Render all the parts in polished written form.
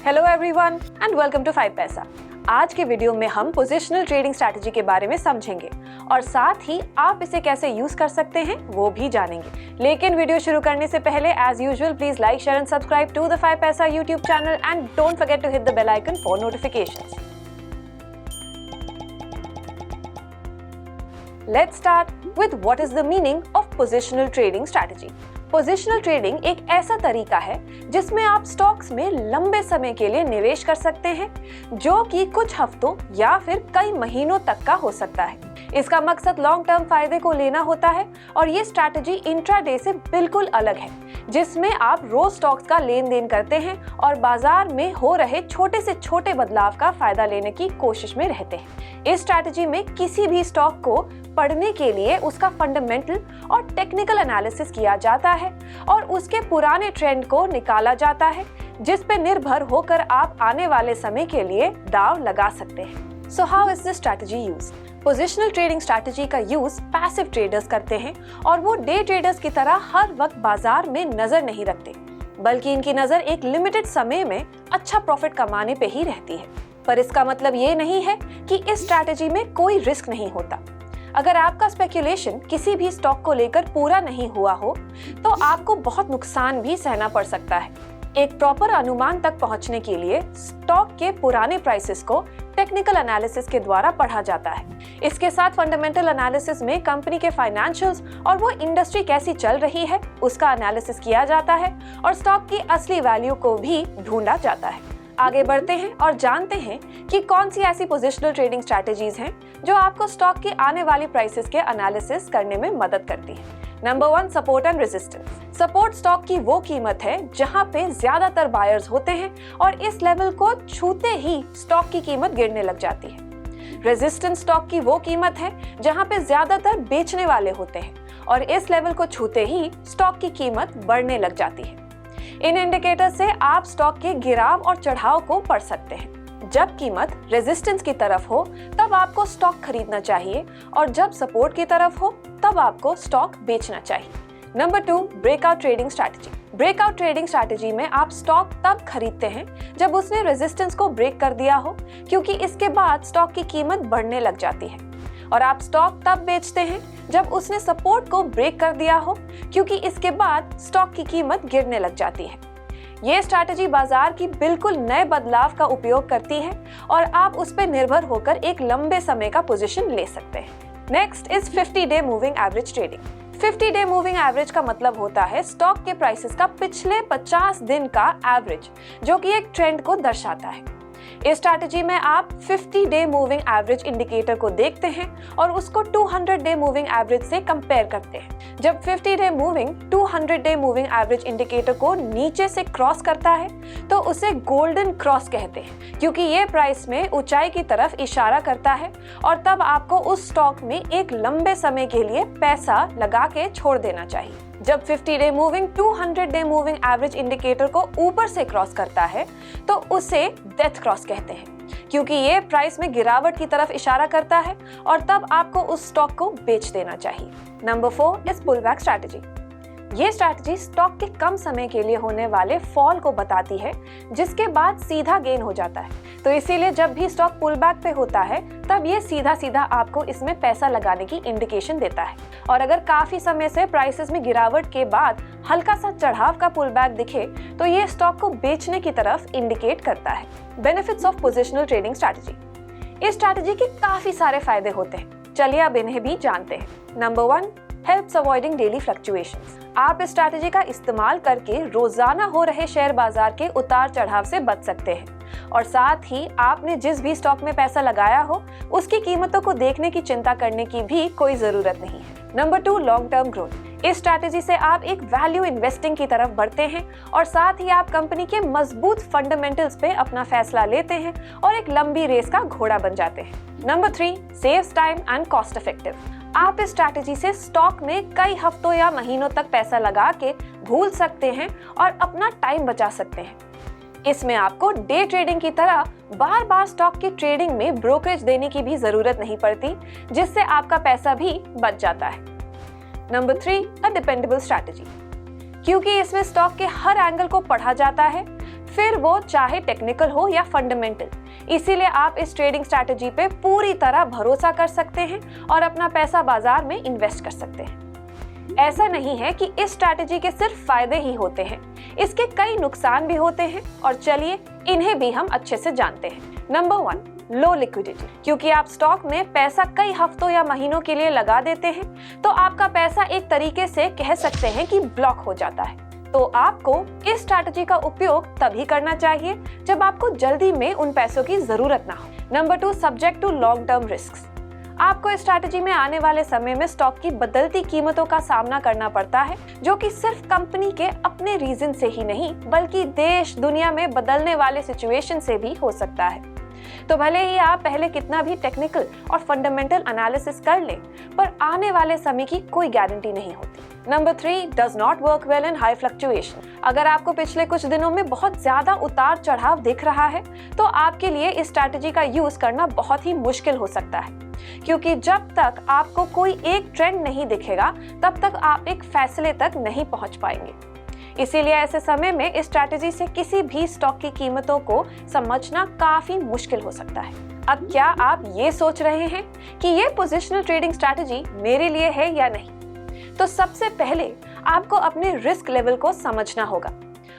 Hello everyone and welcome to 5 Paisa. आज के video में हम पोजिशनल ट्रेडिंग स्ट्रैटेजी के बारे में समझेंगे और साथ ही आप इसे कैसे यूज कर सकते हैं वो भी जानेंगे। लेकिन वीडियो शुरू करने से पहले as usual please like, share and subscribe to the 5 Paisa YouTube channel and don't forget to hit the bell icon for notifications. Let's start with what is the meaning of positional trading strategy. Positional trading एक ऐसा तरीका है जिसमें आप stocks में लंबे समय के लिए निवेश कर सकते हैं, जो कि कुछ हफ्तों या फिर कई महीनों तक का हो सकता है। इसका मकसद लॉन्ग टर्म फायदे को लेना होता है और ये स्ट्रैटेजी इंट्राडे से बिल्कुल अलग है, जिसमें आप रोज स्टॉक्स का लेन देन करते हैं और बाजार में हो रहे छोटे से छोटे बदलाव का फायदा लेने की कोशिश में रहते हैं। इस स्ट्रैटेजी में किसी भी स्टॉक को पढ़ने के लिए उसका फंडामेंटल और टेक्निकल एनालिसिस किया जाता है और उसके पुराने ट्रेंड को निकाला जाता है, जिस पे निर्भर होकर आप आने वाले समय के लिए दाव लगा सकते हैं। So how is this strategy used? Positional trading strategy का यूज पैसिव ट्रेडर्स करते हैं और वो डे ट्रेडर्स की तरह हर वक्त बाजार में नजर नहीं रखते, बल्कि इनकी नजर एक लिमिटेड समय में अच्छा प्रॉफिट कमाने पे ही रहती है। पर इसका मतलब ये नहीं है कि इस स्ट्रैटेजी में कोई रिस्क नहीं होता। अगर आपका स्पेक्यूलेशन किसी भी स्टॉक को लेकर पूरा नहीं हुआ हो तो आपको बहुत नुकसान भी सहना पड़ सकता है। एक प्रॉपर अनुमान तक पहुंचने के लिए स्टॉक के पुराने प्राइसेस को टेक्निकल एनालिसिस के द्वारा पढ़ा जाता है। इसके साथ फंडामेंटल एनालिसिस में कंपनी के फाइनेंशियल्स और वो इंडस्ट्री कैसी चल रही है उसका एनालिसिस किया जाता है और स्टॉक की असली वैल्यू को भी ढूंढा जाता है। आगे बढ़ते हैं और जानते हैं कि कौन सी ऐसी पोजिशनल ट्रेडिंग स्ट्रैटेजीज हैं जो आपको स्टॉक की आने वाली प्राइसेस के एनालिसिस करने में मदद करती है। Number 1, support and resistance. Support stock की वो कीमत है जहां पे ज्यादातर बायर्स होते हैं और इस लेवल को छूते ही स्टॉक की कीमत गिरने लग जाती है। रेजिस्टेंस स्टॉक की वो कीमत है जहां पे ज्यादातर बेचने वाले होते हैं और इस लेवल को छूते ही स्टॉक की कीमत बढ़ने लग जाती है। इन इंडिकेटर से आप स्टॉक के गिराव और चढ़ाव को पढ़ सकते हैं। जब कीमत रेजिस्टेंस की तरफ हो तब आपको स्टॉक खरीदना चाहिए और जब सपोर्ट की तरफ हो तब आपको स्टॉक बेचना चाहिए। Number 2, breakout trading strategy. Breakout trading strategy में आप स्टॉक तब खरीदते हैं जब उसने रेजिस्टेंस को ब्रेक कर दिया हो, क्योंकि इसके बाद स्टॉक की कीमत बढ़ने लग जाती है, और आप स्टॉक तब बेचते हैं जब उसने सपोर्ट को ब्रेक कर दिया हो, क्योंकि इसके बाद स्टॉक की कीमत गिरने लग जाती है। ये स्ट्रैटेजी बाजार की बिल्कुल नए बदलाव का उपयोग करती है और आप उस पर निर्भर होकर एक लंबे समय का पोजीशन ले सकते हैं। Next is 50 day moving average trading. 50 day moving average का मतलब होता है स्टॉक के प्राइसेस का पिछले 50 दिन का एवरेज, जो कि एक ट्रेंड को दर्शाता है। इस स्ट्रैटेजी में आप 50 डे मूविंग एवरेज इंडिकेटर को देखते हैं और उसको 200 डे मूविंग एवरेज से कंपेयर करते हैं। जब 50 day moving 200 day moving average indicator को नीचे से क्रॉस करता है तो उसे गोल्डन क्रॉस कहते हैं, क्योंकि ये प्राइस में ऊंचाई की तरफ इशारा करता है और तब आपको उस स्टॉक में एक लंबे समय के लिए पैसा लगा के छोड़ देना चाहिए। जब 50 day moving 200 day moving average indicator को ऊपर से क्रॉस करता है तो उसे डेथ क्रॉस कहते हैं, क्योंकि ये प्राइस में गिरावट की तरफ इशारा करता है और तब आपको उस स्टॉक को बेच देना चाहिए। Number 4 is pullback strategy. ये स्ट्रैटेजी स्टॉक के कम समय के लिए होने वाले फॉल को बताती है, जिसके बाद सीधा गेन हो जाता है। तो इसीलिए जब भी स्टॉक पुलबैक पे होता है तब ये सीधा सीधा आपको इसमें पैसा लगाने की इंडिकेशन देता है। और अगर काफी समय से प्राइसेस में गिरावट के बाद हल्का सा चढ़ाव का पुलबैक दिखे तो ये स्टॉक को बेचने की तरफ इंडिकेट करता है। Benefits of positional trading strategy. इस स्ट्रैटेजी के काफी सारे फायदे होते हैं, चलिए अब इन्हें भी जानते हैं। Number 1, helps avoiding daily fluctuations. आप इस स्ट्रैटेजी का इस्तेमाल करके रोजाना हो रहे शेयर बाजार के उतार चढ़ाव से बच सकते हैं और साथ ही आपने जिस भी स्टॉक में पैसा लगाया हो उसकी कीमतों को देखने की चिंता करने की भी कोई जरूरत नहीं है। Number 2, long term growth. इस स्ट्रैटेजी से आप एक वैल्यू इन्वेस्टिंग की तरफ बढ़ते हैं और साथ ही आप कंपनी के मजबूत फंडामेंटल्स पे अपना फैसला लेते हैं और एक लंबी रेस का घोड़ा बन जाते हैं। Number 3, saves time and cost effective. आप इस स्ट्रैटेजी से स्टॉक में कई हफ्तों या महीनों तक पैसा लगा के भूल सकते हैं और अपना टाइम बचा सकते हैं। इसमें आपको डे ट्रेडिंग की तरह बार बार स्टॉक की ट्रेडिंग में ब्रोकरेज देने की भी जरूरत नहीं पड़ती, जिससे आपका पैसा भी बच जाता है। नंबर 3, अ डिपेंडेबल स्ट्रैटेजी। क्योंकि इसमें स्टॉक के हर एंगल को पढ़ा जाता है, फिर वो चाहे टेक्निकल हो या फंडामेंटल। इसीलिए आप इस ट्रेडिंग स्ट्रैटेजी पे पूरी तरह भरोसा कर सकते हैं और अपना पैसा बाजार में इन्वेस्ट कर सकते हैं। ऐसा नहीं है कि इस स्ट्रैटेजी के सिर्फ फायदे ही होते हैं, इसके कई नुकसान भी होते हैं और चलिए इन्हें भी हम अच्छे से जानते हैं। नंबर 1, लो लिक्विडिटी। क्योंकि आप स्टॉक में पैसा कई हफ्तों या महीनों के लिए लगा देते हैं तो आपका पैसा एक तरीके से कह सकते हैं कि ब्लॉक हो जाता है। तो आपको इस स्ट्रैटेजी का उपयोग तभी करना चाहिए जब आपको जल्दी में उन पैसों की जरूरत ना हो। Number 2, subject to long term risk. आपको इस स्ट्रैटेजी में आने वाले समय में स्टॉक की बदलती कीमतों का सामना करना पड़ता है, जो कि सिर्फ कंपनी के अपने रीजन से ही नहीं बल्कि देश दुनिया में बदलने वाले सिचुएशन से भी हो सकता है। तो भले ही आप पहले कितना भी टेक्निकल और फंडामेंटल एनालिसिस कर लें, पर आने वाले समय की कोई गारंटी नहीं होती। Number 3, does not work well in high fluctuation. अगर आपको पिछले कुछ दिनों में बहुत ज्यादा उतार चढ़ाव दिख रहा है तो आपके लिए इस स्ट्रैटेजी का यूज करना बहुत ही मुश्किल हो सकता है, क्योंकि जब तक आपको कोई एक ट्रेंड नहीं दिखेगा तब तक आप एक फैसले तक नहीं पहुंच पाएंगे। इसीलिए ऐसे समय में इस स्ट्रैटेजी से किसी भी स्टॉक की कीमतों को समझना काफी मुश्किल हो सकता है। अब क्या आप ये सोच रहे हैं कि ये पोजिशनल ट्रेडिंग स्ट्रैटेजी मेरे लिए है या नहीं? तो सबसे पहले आपको अपने रिस्क लेवल को समझना होगा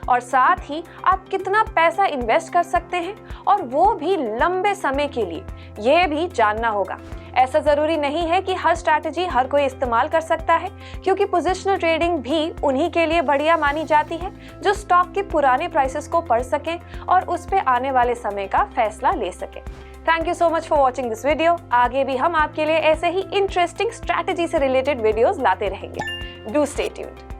और साथ ही आप कितना पैसा इन्वेस्ट कर सकते हैं और वो भी लंबे समय के लिए, ये भी जानना होगा। ऐसा जरूरी नहीं है कि हर स्ट्रैटेजी हर कोई इस्तेमाल कर सकता है, क्योंकि पोजिशनल ट्रेडिंग भी उन्हीं के लिए बढ़िया मानी जाती है जो स्टॉक के पुराने प्राइसेस को पढ़ सकें और उस पे आने वाले समय का फैसला ले सकें। Thank you so much for watching this video. आगे भी हम आपके लिए ऐसे ही इंटरेस्टिंग स्ट्रैटेजी से रिलेटेड वीडियोस लाते रहेंगे। Do stay tuned.